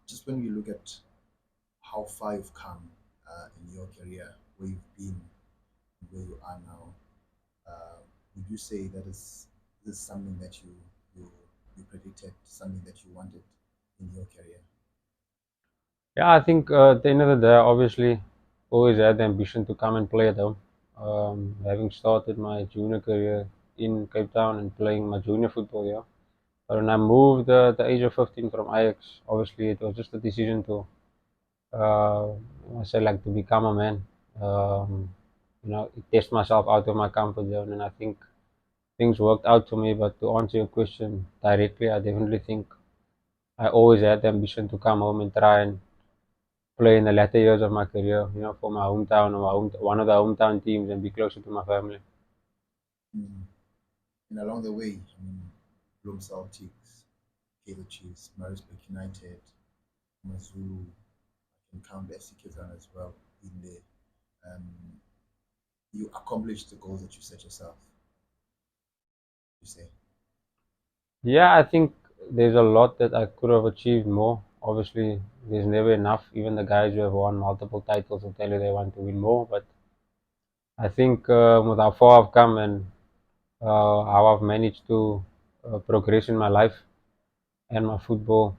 Just when you look at how far you've come in your career, where you've been, where you are now, uh, would you say that is this something that you you predicted, something that you wanted in your career? Yeah, I think at the end of the day, obviously, always had the ambition to come and play at home. Having started my junior career in Cape Town and playing my junior football here. But when I moved at the age of 15 from Ajax, obviously it was just a decision to, uh, I say, like to become a man. Um, test myself out of my comfort zone, and I think things worked out for me. But to answer your question directly, I definitely think I always had the ambition to come home and try and play in the latter years of my career, for my hometown or one of the hometown teams and be closer to my family. Mm. And along the way, I mean, Bloem Celtics, Kaizer Chiefs, Maritzburg United, AmaZulu, I can count FC Cape Town as well in there. Um, you accomplished the goals that you set yourself, you say. Yeah, I think there's a lot that I could have achieved more. Obviously, there's never enough. Even the guys who have won multiple titles will tell you they want to win more. But I think with how far I've come and how I've managed to progress in my life and my football,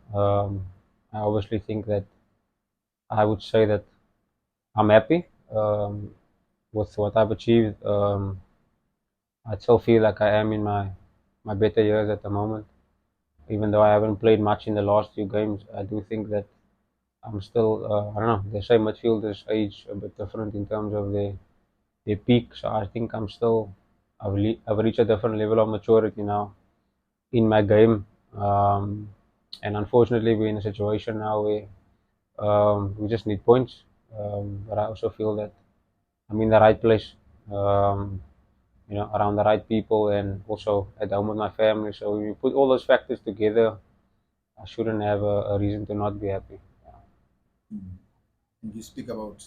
I obviously think that I would say that I'm happy with what I've achieved. I still feel like I am in my better years at the moment. Even though I haven't played much in the last few games, I do think that I'm still, I don't know, they say midfielders age a bit different in terms of their peak. So I think I've reached a different level of maturity now in my game. Um, and unfortunately, we're in a situation now where we just need points. But I also feel that I'm in the right place. Um, around the right people and also at home with my family. So when you put all those factors together, I shouldn't have a reason to not be happy. Mm. And you speak about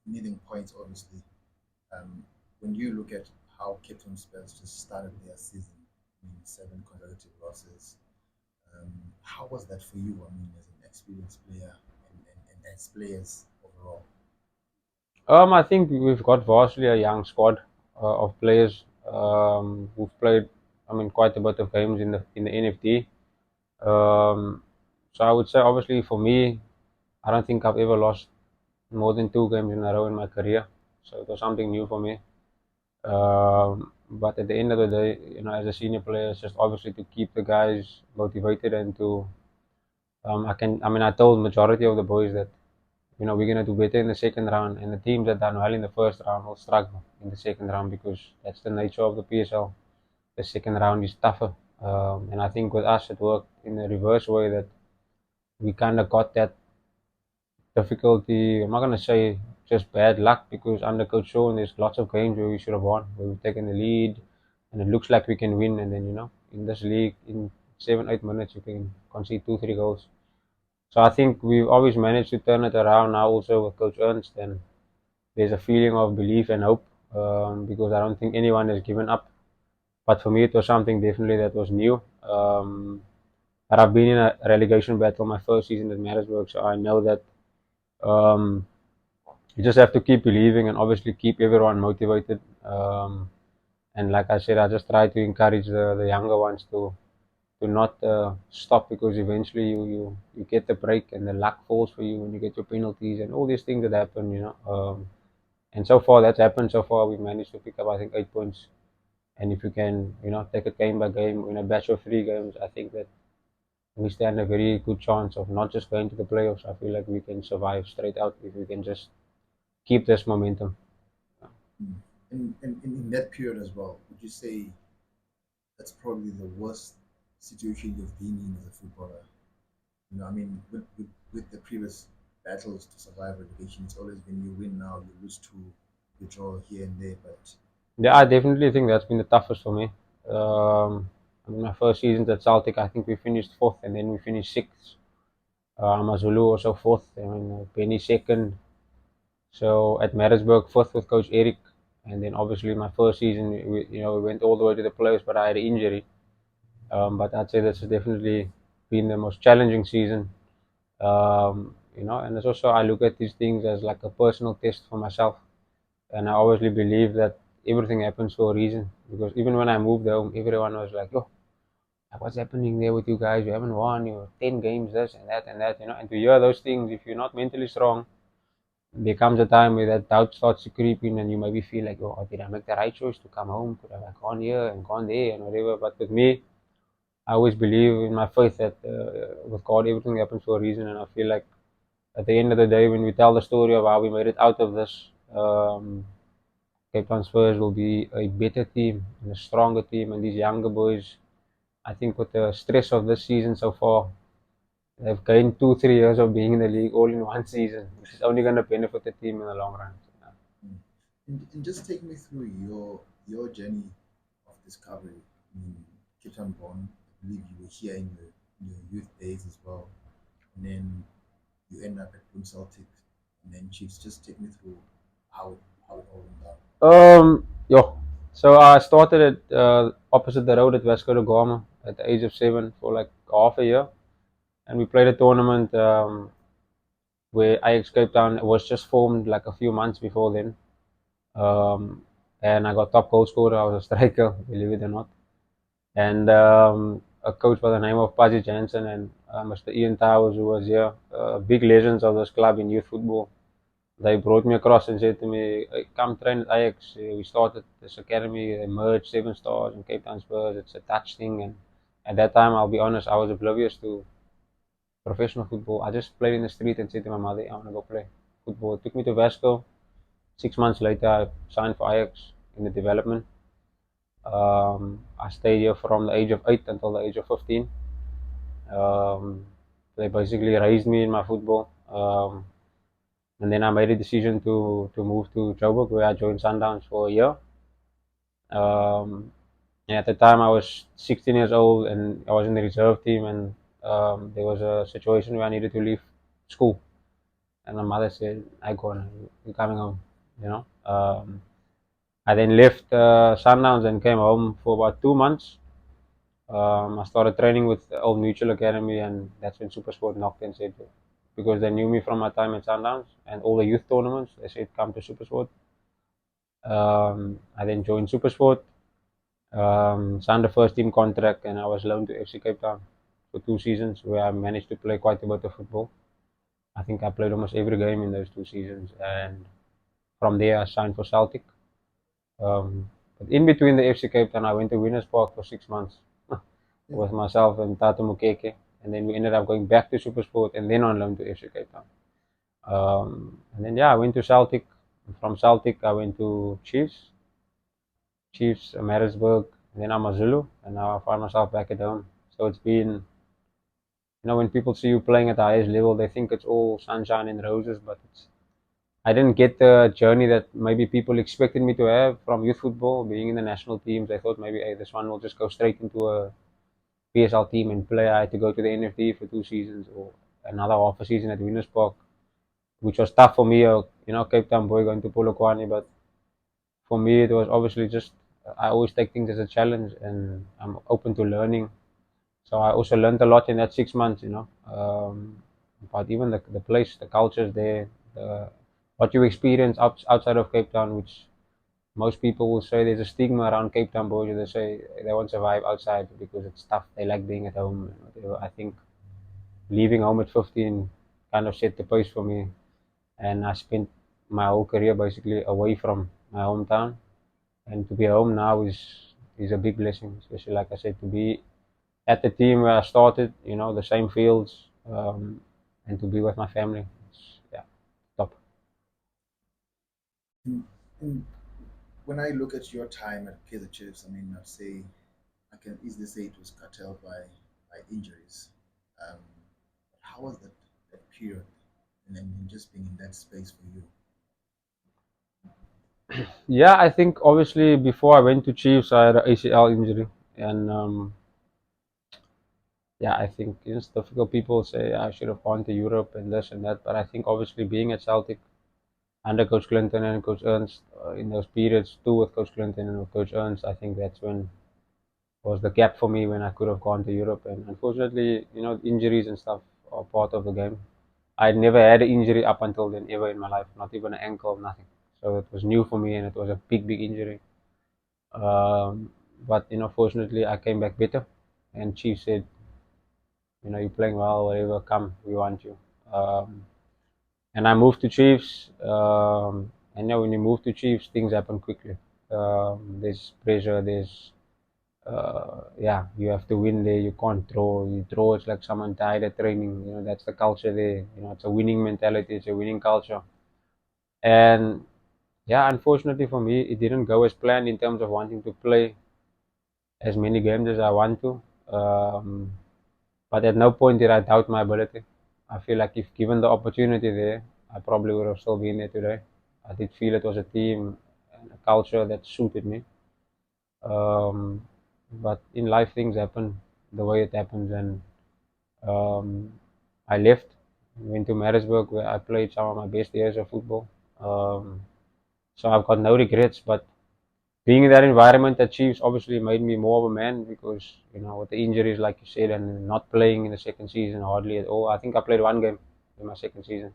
needing points, obviously. When you look at how Cape Town Spurs just started their season, I mean, 7 consecutive losses, how was that for you? I mean, as an experienced player and as players overall. I think we've got vastly a young squad of players who've played, I mean, quite a bit of games in the NFT. Um, so I would say, obviously, for me, I don't think I've ever lost more than 2 games in a row in my career. So it was something new for me. But at the end of the day, as a senior player, it's just obviously to keep the guys motivated and to, I told majority of the boys that, we're gonna do better in the second round, and the teams that done well in the first round will struggle in the second round because that's the nature of the PSL. The second round is tougher, and I think with us it worked in a reverse way that we kind of got that difficulty. I'm not gonna say just bad luck because under Coach Shaw, there's lots of games where we should have won, where we've taken the lead, and it looks like we can win, and then in this league, in 7-8 minutes, you can concede 2-3 goals. So I think we've always managed to turn it around now, also with Coach Ernst, and there's a feeling of belief and hope because I don't think anyone has given up. But for me, it was something definitely that was new. But I've been in a relegation battle my first season at Maritzburg, so I know that um, you just have to keep believing and obviously keep everyone motivated. And like I said, I just try to encourage the younger ones to not stop because eventually you get the break and the luck falls for you and you get your penalties and all these things that happen. And so far that's happened. So far we managed to pick up I think 8 points. And if you can take it game by game in a batch of 3 games, I think that we stand a very good chance of not just going to the playoffs. I feel like we can survive straight out if we can just keep this momentum. Mm. And in that period as well, would you say that's probably the worst situation you've been in as a footballer? You know, I mean, with the previous battles to survive relegation, it's always been you win now, you lose two, you draw here and there. But Yeah, I definitely think that's been the toughest for me. My first season at Celtic, I think we finished fourth, and then we finished sixth. AmaZulu also fourth. I mean, Penny second. So at Maritzburg, fourth with Coach Eric, and then obviously my first season, we went all the way to the playoffs, but I had an injury. But I'd say this has definitely been the most challenging season And it's also I look at these things as like a personal test for myself, and I obviously believe that everything happens for a reason. Because even when I moved home, everyone was like, "Yo, what's happening there with you guys? You haven't won. You're 10 games, this and that and that." And to hear those things, if you're not mentally strong, there comes a time where that doubt starts to creep in, and you maybe feel like, "Oh, did I make the right choice to come home? Could I have gone here and gone there and whatever?" But with me, I always believe in my faith that with God, everything happens for a reason, and I feel like at the end of the day, when we tell the story of how we made it out of this, Cape Town Spurs will be a better team and a stronger team, and these younger boys, I think, with the stress of this season so far, they've gained 2, 3 years of being in the league all in one season, which is only going to benefit the team in the long run. Mm. And just take me through your journey of discovery. I mean, Cape Town born, I believe you were here in your youth days as well, and then you end up at Bloem Celtic, and then Chiefs. Just take me through how it all went down. Yo. So I started at opposite the road at Vasco da Gama at the age of 7 for like half a year, and we played a tournament where Ajax Cape Town was just formed like a few months before then. Um, and I got top goal scorer. I was a striker, believe it or not. And a coach by the name of Pazi Jansen and Mr. Ian Towers, who was here, big legends of this club in youth football. They brought me across and said to me, "Hey, come train at Ajax. We started this academy, they merged 7 stars in Cape Town Spurs. It's a touch thing." And at that time, I'll be honest, I was oblivious to professional football. I just played in the street and said to my mother, "I want to go play football." It took me to Vasco. 6 months later, I signed for Ajax in the development. I stayed here from the age of 8 until the age of 15. Um, they basically raised me in my football. And then I made a decision to move to Joburg, where I joined Sundowns for a year. Um, and at the time, I was 16 years old, and I was in the reserve team, and there was a situation where I needed to leave school. And my mother said, "I go on, you're coming home," you know. I then left Sundowns and came home for about 2 months. I started training with the Old Mutual Academy, and that's when Supersport knocked and said, because they knew me from my time at Sundowns and all the youth tournaments, they said, "Come to Supersport." I then joined Supersport, signed the first team contract, and I was loaned to FC Cape Town for 2 seasons, where I managed to play quite a bit of football. I think I played almost every game in those 2 seasons, and from there I signed for Celtic. But in between the FC Cape Town, I went to Winners Park for 6 months with myself and Tata Mukeke, and then we ended up going back to Supersport and then on loan to FC Cape Town. And then yeah, I went to Celtic. From Celtic, I went to Chiefs, Maritzburg, and then AmaZulu, and now I find myself back at home. So it's been, when people see you playing at the highest level, they think it's all sunshine and roses, but I didn't get the journey that maybe people expected me to have from youth football, being in the national teams. They thought maybe, hey, this one will just go straight into a PSL team and play. I had to go to the NFT for 2 seasons or another half a season at Winners Park, which was tough for me, Cape Town boy going to Polokwane. But for me, it was obviously just, I always take things as a challenge and I'm open to learning. So I also learned a lot in that 6 months, about even the place, the cultures there, what you experience outside of Cape Town, which most people will say there's a stigma around Cape Town boys. They say they won't survive outside because it's tough. They like being at home and whatever. I think leaving home at 15 kind of set the pace for me, and I spent my whole career basically away from my hometown. And to be home now is a big blessing, especially like I said, to be at the team where I started, the same fields, and to be with my family. It's, yeah, top. And when I look at your time at Kaizer Chiefs, I mean, I'd say I can easily say it was curtailed by injuries. Um, how was that period, and then just being in that space for you? Yeah, I think obviously before I went to Chiefs, I had an ACL injury, and yeah, I think it's difficult. People say I should have gone to Europe and this and that, but I think obviously being at Celtic under Coach Clinton and Coach Ernst in those periods too with Coach Clinton and with Coach Ernst, I think that's when was the gap for me when I could have gone to Europe. And unfortunately, injuries and stuff are part of the game. I never had an injury up until then ever in my life, not even an ankle, nothing. So it was new for me, and it was a big, big injury. But fortunately, I came back better, and Chief said, you're playing well, whatever, come, we want you. And I moved to Chiefs, and when you move to Chiefs, things happen quickly. There's pressure, you have to win there. You can't draw. You draw, it's like someone died at training. That's the culture there. It's a winning mentality. It's a winning culture. And yeah, unfortunately for me, it didn't go as planned in terms of wanting to play as many games as I want to. Um, but at no point did I doubt my ability. I feel like if given the opportunity there, I probably would have still been there today. I did feel it was a team and a culture that suited me. Um, but in life, things happen the way it happens, and um, I left, went to Maritzburg where I played some of my best years of football. Um, so I've got no regrets, but being in that environment at Chiefs obviously made me more of a man because, with the injuries, like you said, and not playing in the second season hardly at all. I think I played one game in my second season.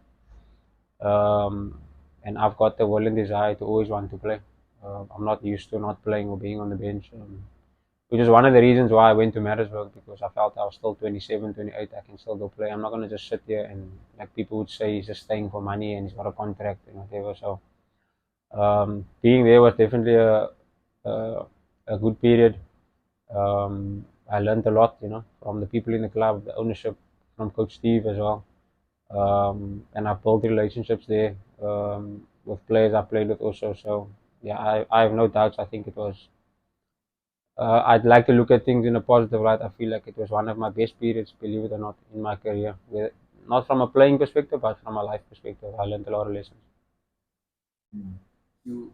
Um, and I've got the will and desire to always want to play. I'm not used to not playing or being on the bench, which is one of the reasons why I went to Maritzburg because I felt I was still 27, 28. I can still go play. I'm not going to just sit here and, like people would say, he's just staying for money and he's got a contract and whatever. So being there was definitely a, a good period. I learned a lot, from the people in the club, the ownership, from Coach Steve as well. And I've built relationships there with players I played with also. So yeah, I have no doubts. I think it was. I'd like to look at things in a positive light. I feel like it was one of my best periods, believe it or not, in my career. Not from a playing perspective, but from a life perspective. I learned a lot of lessons. Mm. You,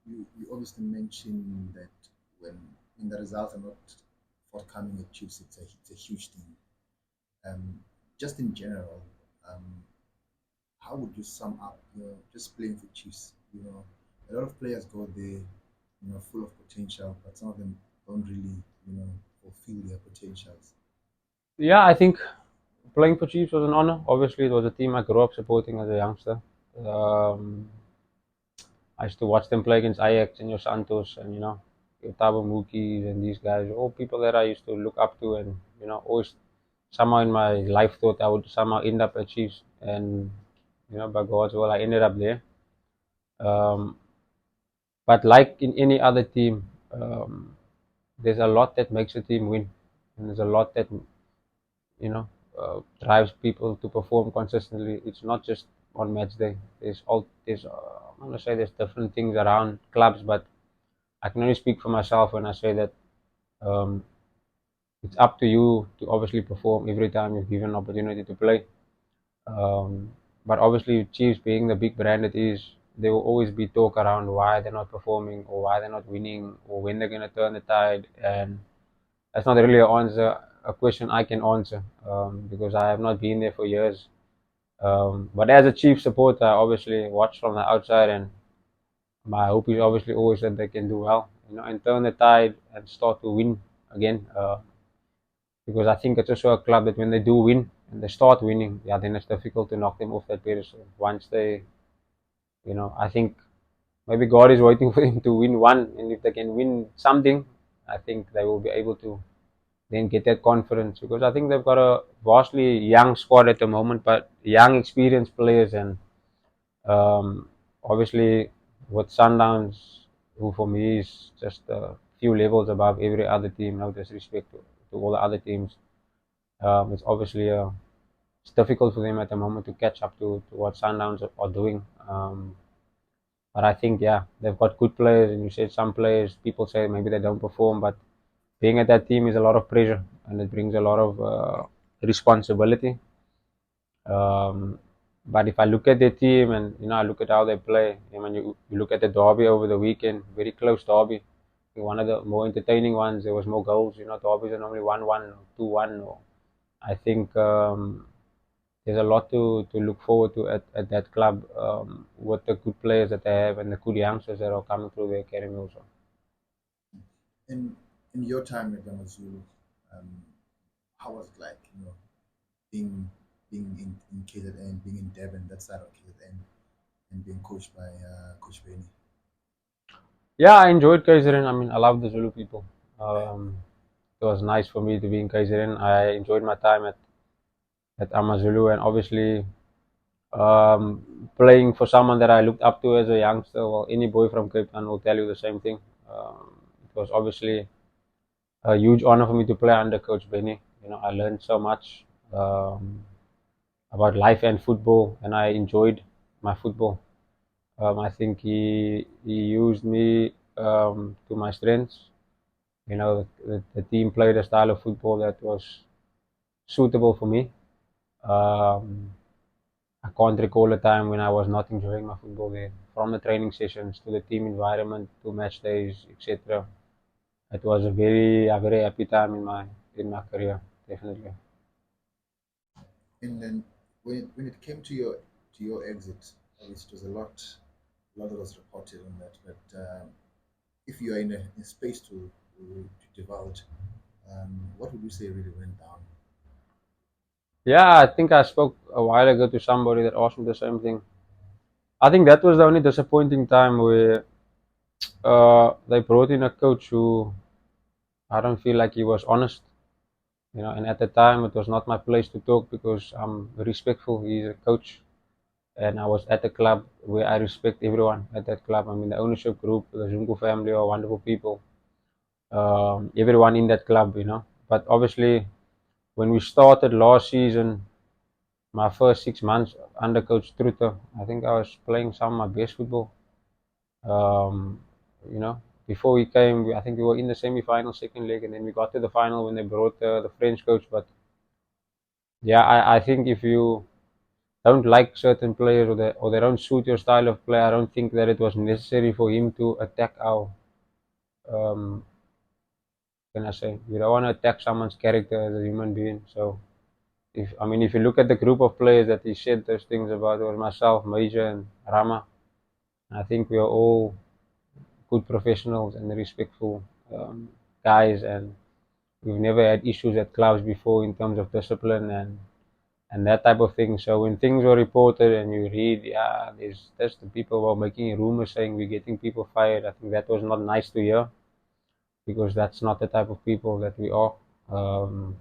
you obviously mentioned that when the results are not forthcoming at Chiefs, it's a huge thing. Um, just in general, um, how would you sum up, just playing for Chiefs? A lot of players go there, full of potential, but some of them don't really, fulfill their potentials. Yeah, I think playing for Chiefs was an honor. Obviously, it was a team I grew up supporting as a youngster. Um, I used to watch them play against Ajax and your Santos and your Tabo Mukis and these guys, all people that I used to look up to, and always somehow in my life thought I would somehow end up at Chiefs, and by God's will I ended up there. Um, but like in any other team, there's a lot that makes a team win, and there's a lot that you know drives people to perform consistently. It's not just on match day. I'm gonna say there's different things around clubs, but I can only speak for myself when I say that um, it's up to you to obviously perform every time you're given an opportunity to play. Um, but obviously, Chiefs being the big brand it is, there will always be talk around why they're not performing or why they're not winning or when they're going to turn the tide. And that's not really a question I can answer because I have not been there for years. But as a Chiefs supporter, I obviously watch from the outside, and my hope is obviously always that they can do well, and turn the tide and start to win again. Because I think it's also a club that when they do win and they start winning, yeah, then it's difficult to knock them off that pedestal. Once they, I think maybe God is waiting for them to win one, and if they can win something, I think they will be able to then get that confidence because I think they've got a vastly young squad at the moment, but young, experienced players, and um, obviously with Sundowns, who for me is just a few levels above every other team. No disrespect to all the other teams. It's obviously it's difficult for them at the moment to catch up to what Sundowns are doing. But I think yeah, they've got good players, and you said some players people say maybe they don't perform, but being at that team is a lot of pressure and it brings a lot of responsibility. Um, but if I look at their team and I look at how they play, when you look at the derby over the weekend, very close derby. One of the more entertaining ones. There was more goals. Derbies are normally 1-1 or 2-1. Or I think there's a lot to look forward to at that club with the good players that they have and the good youngsters that are coming through the academy also. In your time at AmaZulu, um, how was it like, being being in KZN, being in Devon, that side of KZN, and being coached by Coach Benny? Yeah, I enjoyed Kaizerin. I mean, I love the Zulu people. It was nice for me to be in Kaizerin. I enjoyed my time at AmaZulu, and obviously playing for someone that I looked up to as a youngster. Well, any boy from Cape Town will tell you the same thing. It was obviously a huge honor for me to play under Coach Benny. You know, I learned so much um, about life and football, and I enjoyed my football. I think he used me to my strengths. You know, the team played a style of football that was suitable for me. Um, I can't recall a time when I was not enjoying my football there. From the training sessions to the team environment to match days, etc. It was a very happy time in my career, definitely. And then when it came to your exit, obviously it was a lot that was reported on that. But if you are in in a space to divulge, what would you say really went down? Yeah, I think I spoke a while ago to somebody that asked me the same thing. I think that was the only disappointing time where they brought in a coach who I don't feel like he was honest. You know, and at the time it was not my place to talk because I'm respectful. He's a coach, and I was at a club where I respect everyone at that club. I mean, the ownership group, the Zungu family are wonderful people. Everyone in that club, you know. But obviously, when we started last season, my first 6 months under Coach Trutte, I think I was playing some of my best football. Um, you know, before we came, I think we were in the semi-final, second leg, and then we got to the final when they brought the French coach. But yeah, I think if you don't like certain players or they don't suit your style of play, I don't think that it was necessary for him to attack our. Um, can I say you don't want to attack someone's character as a human being. So if I mean if you look at the group of players that he said those things about, it was myself, Major, and Rama. I think we are all good professionals and respectful guys, and we've never had issues at clubs before in terms of discipline and that type of thing. So when things were reported and you read, yeah, there's the people who are making rumors saying we're getting people fired. I think that was not nice to hear because that's not the type of people that we are. Um,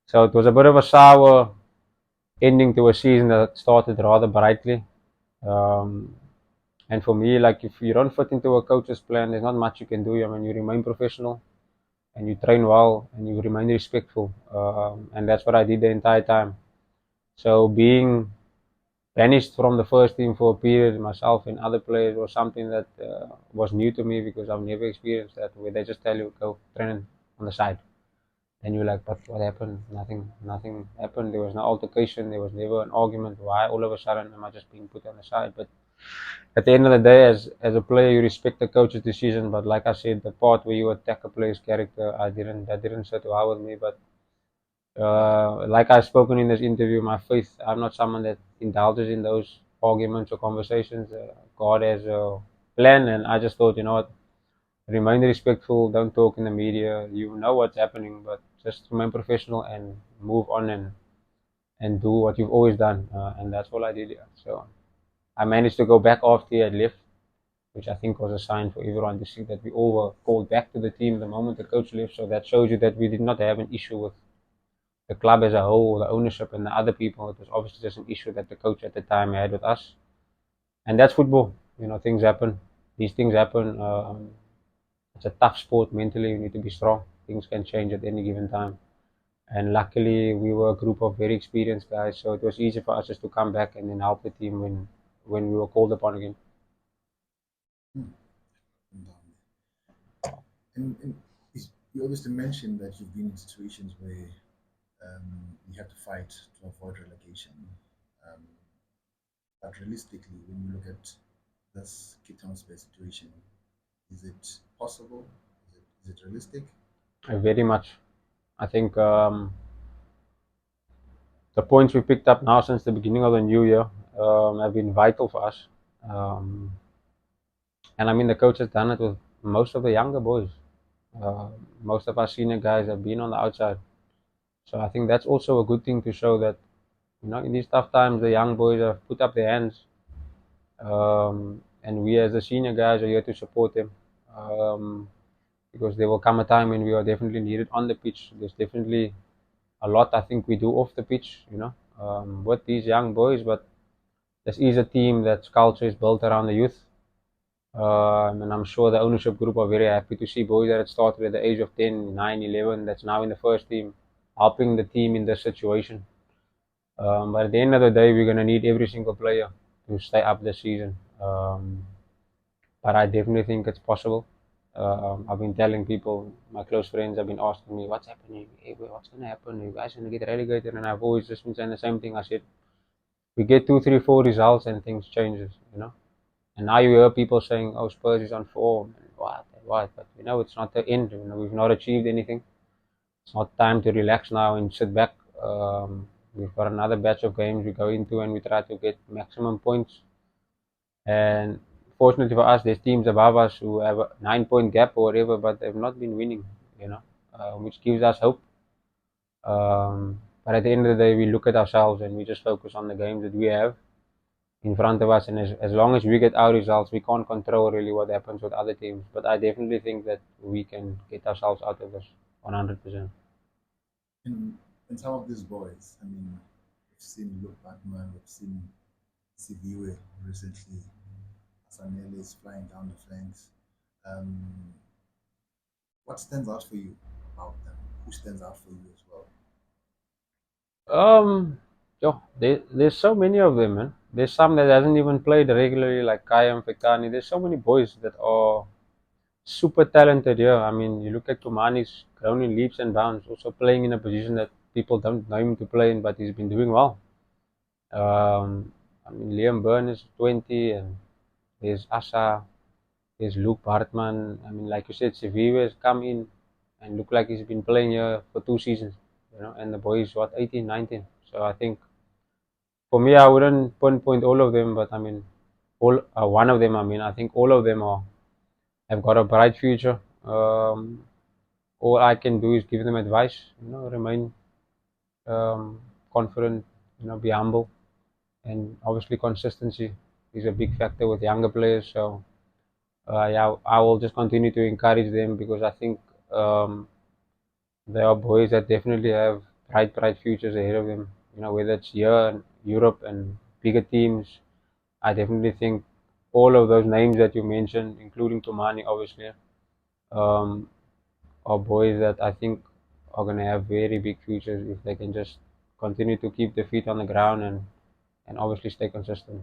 so it was a bit of a sour ending to a season that started rather brightly. Um, and for me, like if you don't fit into a coach's plan, there's not much you can do. I mean, you remain professional and you train well and you remain respectful. And that's what I did the entire time. So being banished from the first team for a period, myself and other players, was something that was new to me because I've never experienced that where they just tell you go train on the side. And you're like, but what happened? Nothing happened. There was no altercation. There was never an argument. Why all of a sudden am I just being put on the side? But at the end of the day, as a player, you respect the coach's decision. But like I said, the part where you attack a player's character, that didn't sit well with me. But like I've spoken in this interview, my faith, I'm not someone that indulges in those arguments or conversations. God has a plan, and I just thought, you know what, remain respectful, don't talk in the media. You know what's happening, but just remain professional and move on and do what you've always done. And that's all I did. Yeah. So I managed to go back after he had left, which I think was a sign for everyone to see that we all were called back to the team the moment the coach left. So that shows you that we did not have an issue with the club as a whole, the ownership, and the other people. It was obviously just an issue that the coach at the time had with us. And that's football. You know, things happen. These things happen. It's a tough sport mentally. You need to be strong. Things can change at any given time. And luckily, we were a group of very experienced guys, so it was easy for us just to come back and then help the team when we were called upon again. Hmm. And you obviously mentioned that you've been in situations where you have to fight to avoid relegation. Um, but realistically, when you look at this Cape Town Spurs situation, is it possible? Is it realistic? Very much. I think the points we picked up now since the beginning of the new year have been vital for us. Um, and I mean, the coach has done it with most of the younger boys. Uh, most of our senior guys have been on the outside. So I think that's also a good thing to show that In these tough times, the young boys have put up their hands, and we as the senior guys are here to support them. Um, because there will come a time when we are definitely needed on the pitch. There's definitely a lot I think we do off the pitch, with these young boys. But this is a team that's culture is built around the youth. And I'm sure the ownership group are very happy to see boys that had started at the age of 10, 9, 11, that's now in the first team, helping the team in this situation. But at the end of the day, we're going to need every single player to stay up this season. But I definitely think it's possible. I've been telling people, my close friends have been asking me, what's happening? Hey, what's going to happen? You guys going to get relegated? And I've always just been saying the same thing. I said, we get 2, 3, 4 results and things changes. And now you hear people saying, "Oh, Spurs is on form." And what? But it's not the end. We've not achieved anything. It's not time to relax now and sit back. We've got another batch of games we go into, and we try to get maximum points. And fortunately for us, there's teams above us who have a 9 point gap or whatever, but they've not been winning. Which gives us hope. But at the end of the day, we look at ourselves and we just focus on the games that we have in front of us, and as long as we get our results, we can't control really what happens with other teams. But I definitely think that we can get ourselves out of this 100%. In some of these boys, I mean, we've seen Luke Batman, we've seen Siviwe recently. Sanele is flying down the flanks. Um, what stands out for you about them? Who stands out for you as well? There's so many of them, man. There's some that hasn't even played regularly, like Kayam Fekani. There's so many boys that are super talented here. I mean, you look at Tumani's grown in leaps and bounds, also playing in a position that people don't know him to play in, but he's been doing well. I mean, Liam Byrne is 20, and there's Asa, there's Luke Hartman. I mean, like you said, Siviwe has come in and look like he's been playing here for 2 seasons, and the boy is what, 18, 19. So I think for me, I wouldn't pinpoint all of them, but I mean, all one of them. I mean, I think all of them have got a bright future. All I can do is give them advice. Remain confident. Be humble, and obviously consistency is a big factor with younger players. So yeah, I will just continue to encourage them because I think there are boys that definitely have bright futures ahead of them. Whether it's here in Europe and bigger teams, I definitely think all of those names that you mentioned, including Tomani, obviously, um, are boys that I think are going to have very big futures if they can just continue to keep their feet on the ground and obviously stay consistent.